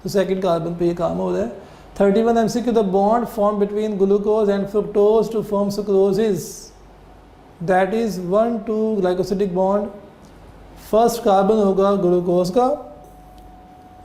तो second carbon पे ये काम हो रहा है। 31 MCQ, the bond form between glucose and fructose to form sucrose is, that is 1,2 glycosidic bond. First carbon होगा ग्लूकोज का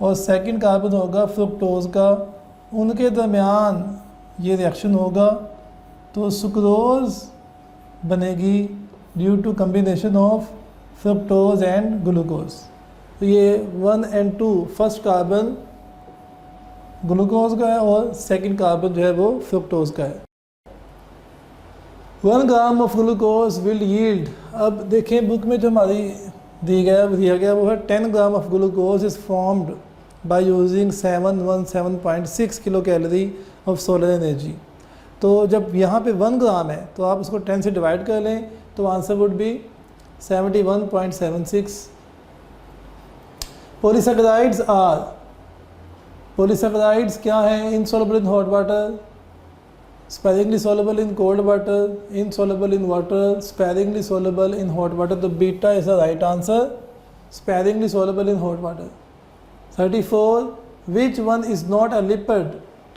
और सेकंड कार्बन होगा फ्रुक्टोज का, उनके दरमियान ये रिएक्शन होगा तो सुक्रोज बनेगी due to combination of fructose and glucose. तो ये 1 और 2 फर्स्ट कार्बन ग्लूकोज का है और सेकंड कार्बन जो है वो फ्रुक्टोज का है। 1 ग्राम ऑफ ग्लूकोज विल यील्ड, अब देखें बुक में जो हमारी दिया गया वो है 10 gram of glucose is formed by using 717.6 kilo calorie of solar energy. तो जब यहाँ पे 1 ग्राम है तो आप उसको 10 से डिवाइड कर लें तो answer would be 71.76। Polysaccharides are, polysaccharides क्या है? Insoluble in hot water, sparingly soluble in cold water, insoluble in water, sparingly soluble in hot water. तो beta is the right answer, sparingly soluble in hot water. 34, which one is not a lipid?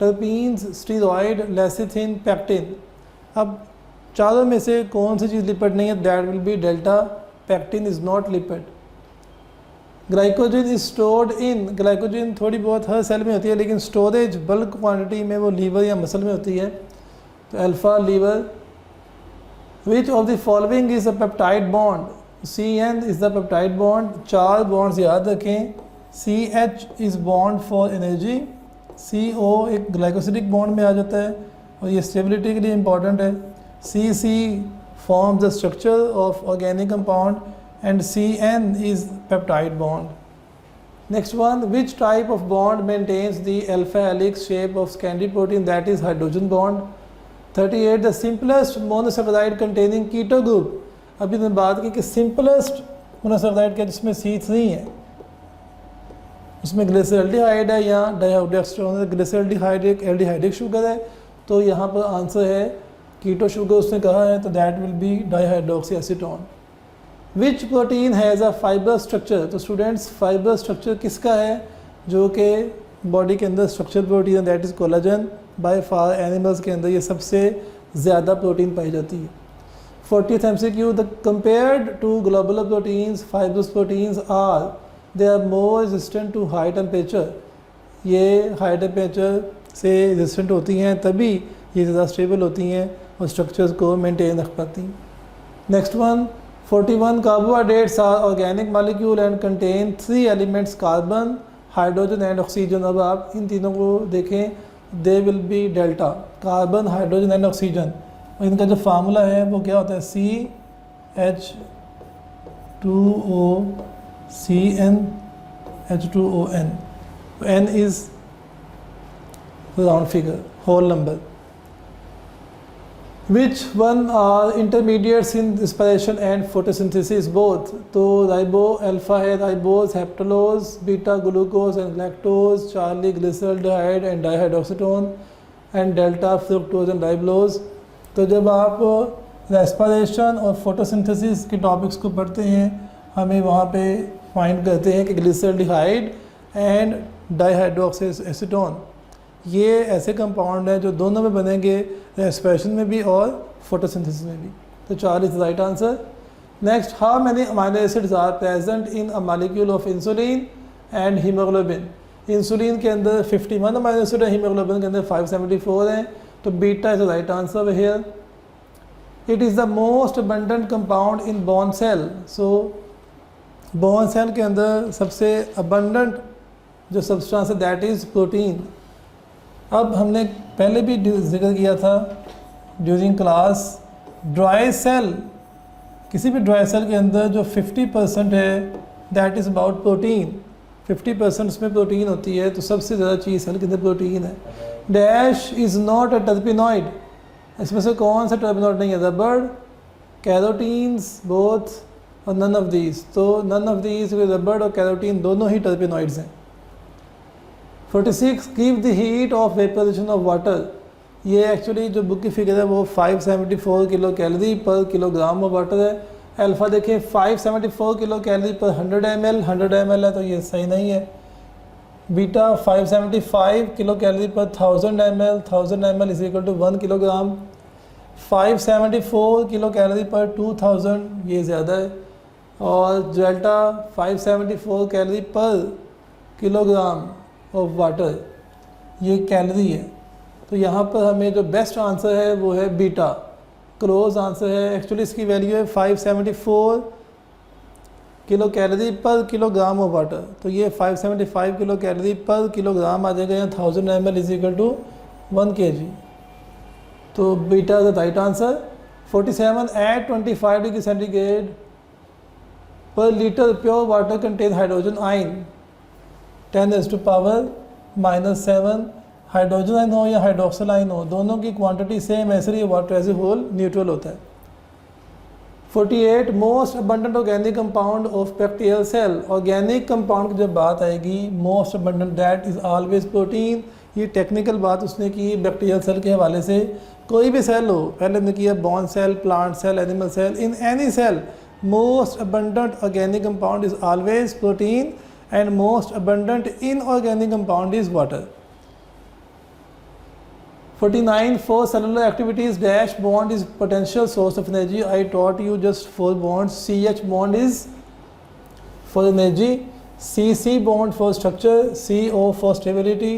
Terpenes, steroid, lecithin, pectin. अब चारों में से कौन सी चीज़ lipid नहीं है? That will be delta, pectin is not lipid. Glycogen is stored in, glycogen थोड़ी बहुत हर cell में होती है लेकिन स्टोरेज बल्क क्वांटिटी में वो लीवर या मसल में होती है, तो अल्फा लीवर। Which of the following is a peptide bond? CN is the peptide bond. 4 bonds याद रखें, CH is bond for energy, CO एक ग्लाइकोसिडिक बॉन्ड में आ जाता है और ये स्टेबिलिटी के लिए इंपॉर्टेंट है। CC forms the structure of organic compound and CN is peptide bond. Next one, which type of bond maintains the alpha helix shape of Scandi protein? That is hydrogen bond. 38, the simplest monosaccharide containing keto group. अभी मैंने बात की कि simplest monosaccharide क्या जिसमें C3 है, उसमें glyceraldehyde है या डाइहाइड्रोक्सोन है। ग्लिसरल्डिहाइड एक एल्डिहाइडिक शुगर है, तो यहाँ पर आंसर है कीटो शुगर उसने कहा है, तो that will B dihydroxy acetone. Which protein has a fibre structure? तो स्टूडेंट्स फाइबर स्ट्रक्चर किसका है जो कि बॉडी के अंदर स्ट्रक्चर प्रोटीन है? That is collagen. By far animals के अंदर ये सबसे ज़्यादा प्रोटीन पाई जाती है। 40th MCQ, the compared to globular proteins fibrous proteins are they are more resistant to high temperature. ये हाई टेम्परेचर से रेजिस्टेंट होती हैं तभी ये ज़्यादा स्टेबल होती हैं और स्ट्रक्चर्स को मेंटेन रख पाती हैं। Next one 41, carbohydrates are organic molecule and contain 3 elements, carbon, hydrogen and oxygen. अब आप इन तीनों को देखें, they will be delta, carbon, hydrogen and oxygen. और इनका जो फार्मूला है वो क्या होता है? CH2O CnH2ON। N is round figure, whole number. Which one are intermediates in respiration and photosynthesis? Both. तो राइबो अल्फा है, ribose, heptulose, beta glucose and lactose, Charlie glyceraldehyde and dihydroxyacetone and delta fructose and ribulose. तो जब आप respiration और photosynthesis के topics को पढ़ते हैं हमें वहाँ पे फाइंड करते हैं कि ग्लिसरल्डिहाइड एंड डाइहाइड्रोक्सीएसीटोन ये ऐसे कंपाउंड हैं जो दोनों में बनेंगे, रेस्पिरेशन में भी और फोटोसिंथेसिस में भी। तो 4 is right answer. Next, how many amino acids are present in a molecule of insulin and haemoglobin? Insulin के अंदर 51 अमीनो एसिड है, हीमोग्लोबिन के अंदर 574 हैं, तो beta is the right answer here. It is the most abundant compound in bone cell. So bone cell के अंदर सबसे अबंडेंट जो सब्सटेंस है दैट इज़ प्रोटीन। अब हमने पहले भी जिक्र किया था ड्यूरिंग क्लास, ड्राई सेल, किसी भी ड्राई सेल के अंदर जो 50% है दैट इज़ अबाउट प्रोटीन, 50% उसमें प्रोटीन होती है, तो सबसे ज़्यादा चीज़ सेल के अंदर प्रोटीन है। Dash is not a terpenoid, इसमें से कौन सा टर्पिनॉइड नहीं है? रबड़, कैरोटीन्स, बोथ, और नन ऑफ दीज। तो नन ऑफ दीज, रबड़ और कैरोटीन दोनों ही टर्पिनॉइड्स हैं। 46, give the heat of vaporisation of water. ये एक्चुअली जो बुक की फिगर है वो 574 kilo calorie per kilogram of water है। अल्फ़ा देखें 574 किलो कैलोरी पर 100 ml, 100 ml है तो ये सही नहीं है। बीटा 575 किलो कैलोरी पर 1000 ml, 1000 ml is equal to 1 kilogram. 574 kilo calorie per 2000, ये ज़्यादा है। और delta 574 calorie per kilogram of water, ये कैलोरी है। तो यहाँ पर हमें जो बेस्ट आंसर है वो है बीटा, क्लोज आंसर है। एक्चुअली इसकी वैल्यू है 574 kilo calorie per kilogram of water, तो ये 575 किलो कैलोरी पर किलोग्राम आ जाएगा, यहाँ 1000 ml is equal to 1 kg। तो beta the right answer. 47 at 25 degree centigrade per litre pure water contain hydrogen ion 10⁻⁻⁷। Hydrogen ion हो या hydroxyl ion हो, दोनों की क्वांटिटी सेम है, इसलिए water as a whole neutral होता है। 48 most abundant organic compound of bacterial cell. Organic compound की जब बात आएगी, most abundant that is always protein. ये टेक्निकल बात उसने की बैक्टीरियल सेल के हवाले से। कोई भी सेल हो, पहले हमने किया bone cell, plant cell, animal cell, in any cell most abundant organic compound is always protein and most abundant inorganic compound is water. 49 for cellular activities dash bond is potential source of energy. I taught you just 4 bonds. CH bond is for energy, CC bond for structure, CO for stability,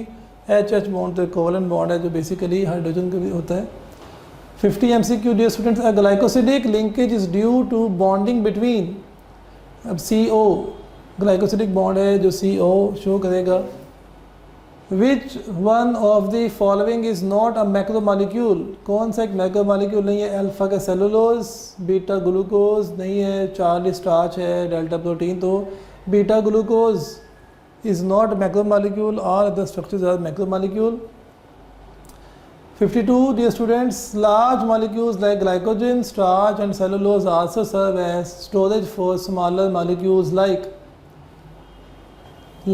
HH bond तो covalent bond है जो basically hydrogen का भी होता है। 50 MCQ dear students, a glycosidic linkage is due to bonding between, अब CO glycosidic bond है जो CO शो करेगा। Which one of the following is not a macromolecule? कौन सा एक मैक्रोमोलिक्यूल नहीं है? अल्फा का सेलुलोज, बीटा ग्लूकोज नहीं है, चार्ली स्टार्च है, डेल्टा प्रोटीन। तो beta glucose is not macromolecule, all other structures are macromolecule. 52 dear students, large molecules like glycogen, starch and cellulose also serve as storage for smaller molecules like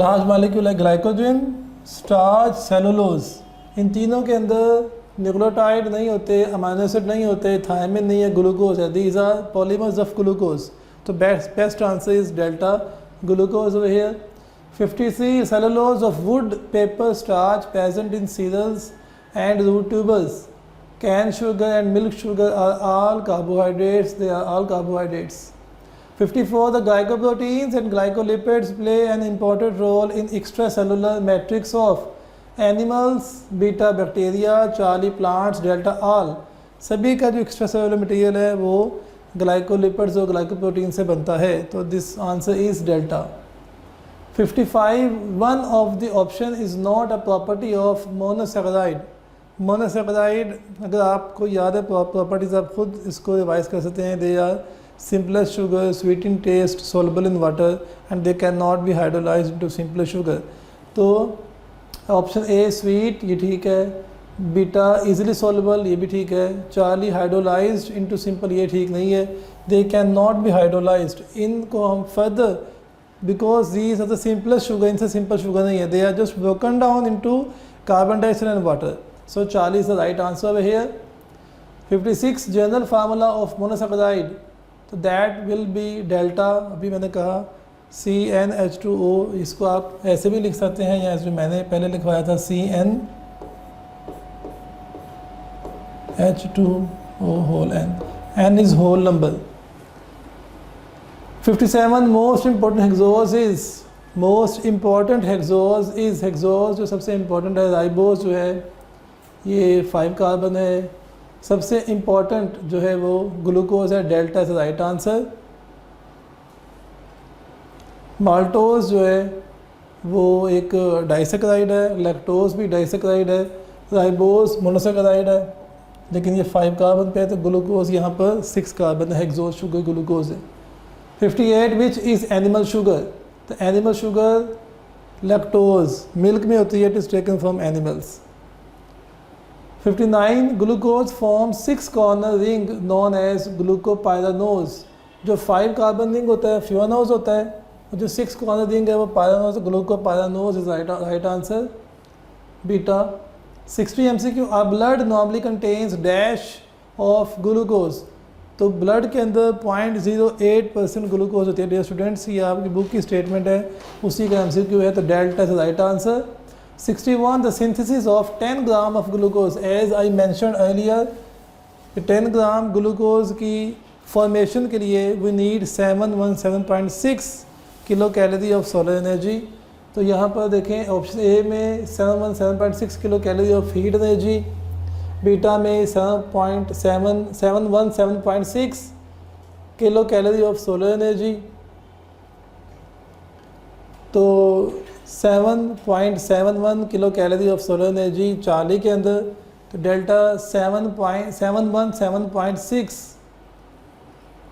large molecule like glycogen, starch, cellulose. इन तीनों के अंदर nucleotide नहीं होते, amino acid नहीं होते, thiamine नहीं है, ग्लूकोज है। These are polymers of glucose. तो best answer is delta glucose over here. 53 cellulose of wood, paper, starch present in cereals and root tubers. Cane sugar and milk sugar are all carbohydrates, they are all carbohydrates. 54 the glycoproteins and glycolipids play an important role in extracellular matrix of animals, beta bacteria, charlie plants, delta all। सभी का जो extracellular material है वो glycolipids और glycoprotein से बनता है, तो this answer is delta। 55 one of the option is not a property of monosaccharide। monosaccharide अगर आपको याद है प्रॉपर्टीज, आप खुद इसको रिवाइज कर सकते हैं। They are simplest sugar, sweet in taste, soluble in water and they cannot be hydrolyzed into simplest sugar। तो ऑप्शन ए स्वीट, ये ठीक है। बीटा इजीली soluble, ये भी ठीक है। चार्ली हाइड्रोलाइज्ड इनटू सिंपल, ये ठीक नहीं है। They can not be hydrolysed, इनको हम further because these are the simplest sugar, इनसे सिंपल शुगर नहीं है। They are just broken down into carbon dioxide and water. So Charlie is the right answer here. 56 general formula of monosaccharide, तो that will be delta. अभी मैंने कहा CnH2O, इसको आप ऐसे भी लिख सकते हैं या जो मैंने पहले लिखवाया था CnH2O whole n, n is whole number. 57 most important hexose is, most important hexose is, hexose जो सबसे इम्पोर्टेंट है, राइबोज जो है ये 5 कार्बन है। सबसे इम्पॉर्टेंट जो है वो ग्लूकोज है, delta is right answer. Maltose जो है वो एक डाइसेक्राइड है, लैक्टोज भी डाइसेक्राइड है, राइबोज मोनोसेक्राइड है, लेकिन ये 5 कार्बन पे है, तो ग्लूकोज यहाँ पर 6 कार्बन है, हेक्सोज शुगर ग्लूकोज है। 58 विच इज़ एनिमल शुगर, तो एनिमल शुगर लैक्टोज मिल्क में होती है, it is taken from animals. 59 glucose form 6 corner ring known as glucopyranose. जो 5 कार्बन रिंग होता है फ्यूनोज होता है, और जो 6 कॉर्नर रिंग है वो pyranose, glucopyranose is right answer beta. 60 MCQ, our blood normally contains dash of glucose, तो ब्लड के अंदर 0.08% ग्लूकोज होती है डियर स्टूडेंट्स, ये आपकी बुक की स्टेटमेंट है, उसी का MCQ है, तो delta is right answer. 61 the synthesis of 10 gram of glucose as I mention earlier, 10 gram glucose की फॉर्मेशन के लिए we need 717.6 kilo calorie of solar energy. तो यहाँ पर देखें ऑप्शन ए में 717.6 kilo calorie of heat energy, beta में 717.6 kilo calorie of solar energy. तो 7.71 kilo calorie of solar energy Charlie के अंदर, तो delta 717.6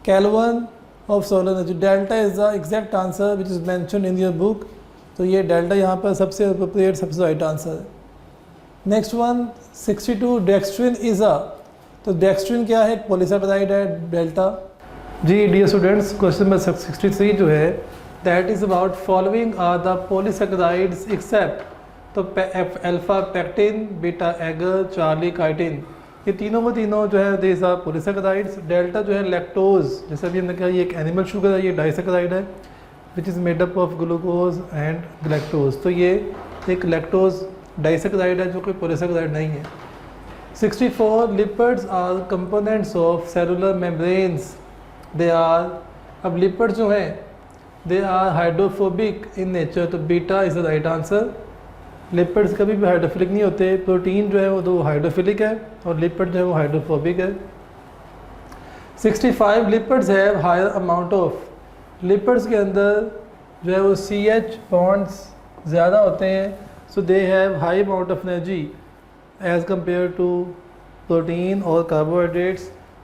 kelvin of solar energy, delta is the exact answer which is mention in your book. तो ये delta यहाँ पर सबसे अप्रोप्रिएट सबसे राइट आंसर है। Next one 62 dextrin is a, तो डेक्स्ट्रिन क्या है, एक पॉलीसैकेराइड है, डेल्टा। जी डियर स्टूडेंट्स, क्वेश्चन नंबर 63 जो है that is about following are the polysaccharides except, तो alpha pectin, beta agar, charlie chitin, ये तीनों को तीनों जो है दीज आर पॉलीसैकेराइड्स। डेल्टा जो है लैक्टोज, जैसे अभी हमने कहा ये एक एनिमल शुगर है, ये डाइसैकेराइड है which is made up of glucose and galactose, तो ये एक लैक्टोज डाइसैकेराइड है जो कोई पॉलीसैकेराइड नहीं है। 64 lipids are components of cellular membranes, they are, अब लिपिड्स जो हैं they are hydrophobic in nature, तो beta is the right answer. Lipids कभी भी हाइड्रोफिलिक नहीं होते, प्रोटीन जो है वो तो हाइड्रोफिलिक है और लिपिड जो है वो हाइड्रोफोबिक है। 65 lipids have higher amount of, lipids के अंदर जो है वो CH बॉन्ड्स ज़्यादा होते हैं, so they have high amount of energy as compare to protein और carbohydrates,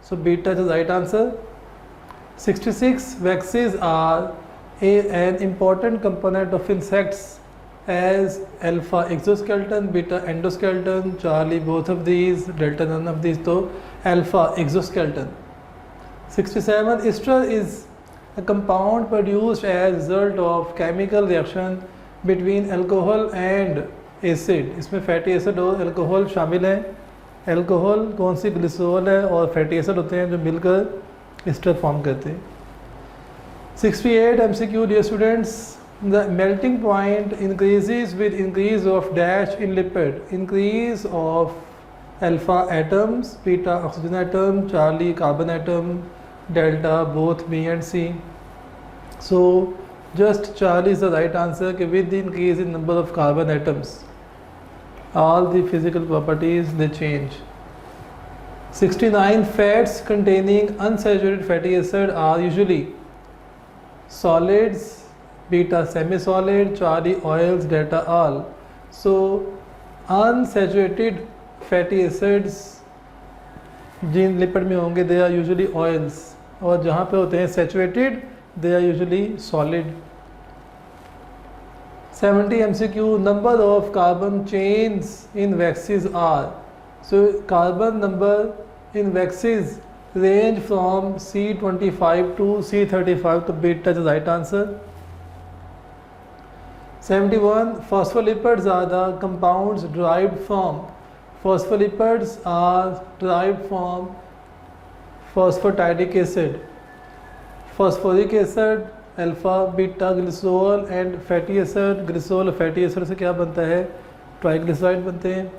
so beta is the right answer. 66 waxes are an important component of insects as alpha exoskeleton, beta endoskeleton, Charlie both of these, delta none of these, तो alpha exoskeleton। 67 ester is a compound produced as a result of chemical reaction between alcohol and acid, इसमें fatty acid और alcohol शामिल हैं। Alcohol कौन सी, glycerol है, और fatty acid होते हैं जो मिलकर एस्टर फॉर्म करते हैं। 68 MCQ dear students, the melting point increases with increase of dash in lipid, increase of alpha atoms, beta oxygen atom, Charlie carbon atom, delta both B and C, so just Charlie is the right answer कि with the increase in number of carbon atoms all the physical properties they change। 69 fats containing unsaturated fatty acid are usually solids, beta semi-solid, Charlie oils, delta all, so unsaturated fatty acids Jin lipid में होंगे दे are usually oils, और जहाँ पे होते हैं saturated they are usually solid. 70 MCQ number of carbon chains in waxes are, so carbon number in waxes range from C25 to C35, तो beta is the right answer। 71 phospholipids are the compounds derived from, phospholipids are derived from phosphatidic acid, phosphoric acid, alpha beta glycerol and fatty acid, glycerol और fatty acid से क्या बनता है, triglyceride बनते हैं।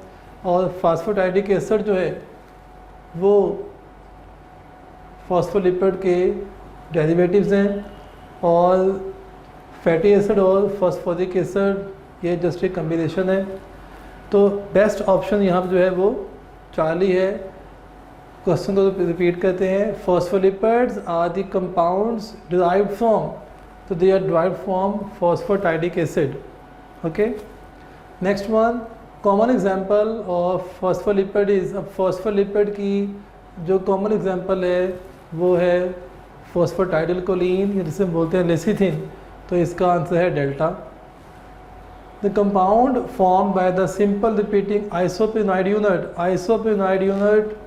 और फास्फोटाइडिक acid जो है वो फॉस्फोलिपिड के डेरिवेटिव्स हैं, और फैटी एसिड और फॉस्फोरिक एसिड ये जस्ट एक कम्बिनेशन है। तो बेस्ट ऑप्शन यहाँ पर जो है वो चार्ली है। क्वेश्चन को रिपीट करते हैं, phospholipids are the compounds derived from, तो they are derived from phosphatidic acid. Okay, next one common example of phospholipid is, अब फॉस्फोलिपिड की जो कॉमन एग्जांपल है वो है फॉस्फोटाइडल कोलिन, जिसे बोलते हैं लेसिथिन, तो इसका आंसर है delta. The compound form by the simple repeating isoprenoid unit, isoprenoid unit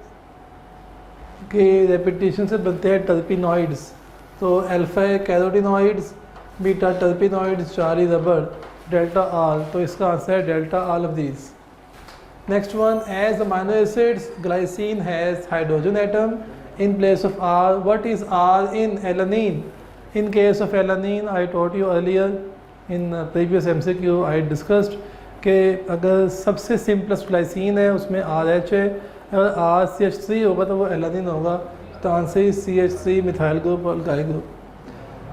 के रेपिटेशन से बनते हैं टर्पिनॉइड्स, तो alpha carotenoids, beta terpenoids, charlie rubber, delta all, तो इसका आंसर है delta all of these. Next one, as amino acids glycine has hydrogen atom in place of R. What is R in alanine? In case of alanine, I taught you earlier in previous MCQ, I discussed कि अगर सबसे simplest glycine है उसमें RH है, अगर RCH3 होगा तो वो एलानिन होगा, तो answer is CH3 methyl group और अल्काइल ग्रुप।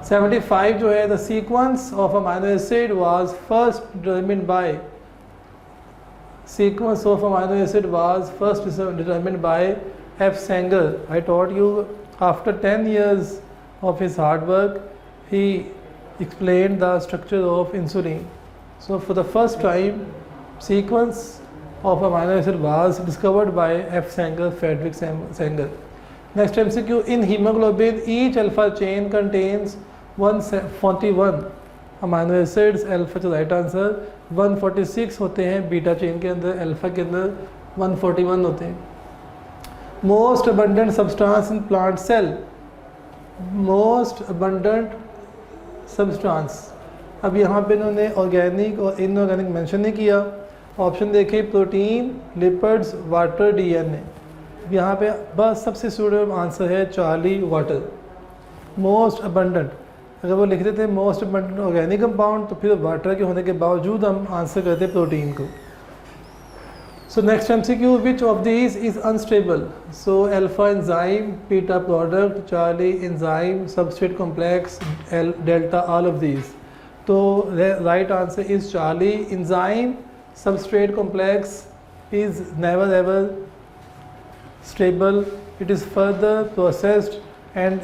75 जो है, the sequence of amino acid was first determined bye sequence of amino acid was first determined by F. Sanger. I taught you after 10 years of his hard work, he explained the structure of insulin. So for the first time, sequence of amino acid was discovered by F. Sanger, Frederick Sanger. Next MCQ, in hemoglobin, each alpha chain contains 141 amino acids. Alpha is the right answer. 146 होते हैं beta chain के अंदर, alpha के अंदर 141 होते हैं। Most abundant substance in plant cell, most abundant substance, अब यहाँ पे इन्होंने ऑर्गेनिक और इनऑर्गेनिक मेंशन नहीं किया। ऑप्शन देखे, प्रोटीन, लिपिड्स, वाटर, DNA। यहाँ पे बस सबसे सूटेबल आंसर है चार्ली वाटर। मोस्ट अबंडेंट, अगर वो लिख देते हैं मोस्ट अबंडेंट ऑर्गेनिक कंपाउंड तो फिर वाटर के होने के बावजूद हम आंसर करते प्रोटीन को। So next MCQ, which of these is unstable? So alpha enzyme, beta product, charlie enzyme, substrate complex, delta, all of these. तो right answer is charlie enzyme substrate complex is never ever stable, it is further processed and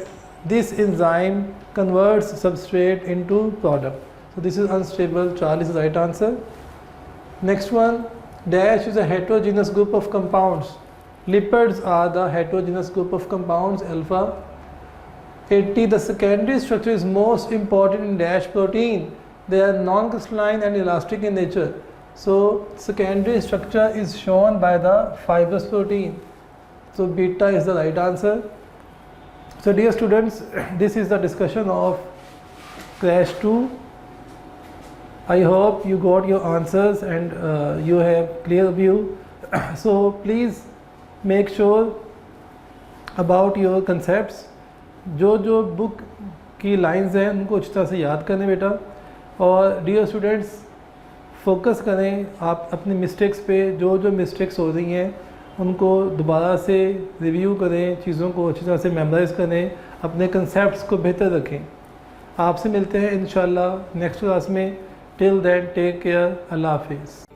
this enzyme converts substrate into product. So this is unstable, Charlie is the right answer. Next one, dash is a heterogeneous group of compounds. Lipids are the heterogeneous group of compounds, alpha. 80, the secondary structure is most important in dash protein. They are non-crystalline and elastic in nature. So secondary structure is shown by the fibrous protein. So beta is the right answer. So dear students, this is the discussion of Crash 2. I hope you got your answers and you have clear view. So please make sure about your concepts. जो book की lines हैं उनको अच्छी तरह से याद करें बेटा। और dear students, फोकस करें आप अपनी mistakes पे, जो mistakes हो रही हैं उनको दोबारा से रिव्यू करें, चीज़ों को अच्छी तरह से मेमोराइज़ करें, अपने कंसेप्ट्स को बेहतर रखें। आपसे मिलते हैं इंशाल्लाह नेक्स्ट क्लास में। टिल देन टेक केयर, अल्लाह हाफिज़।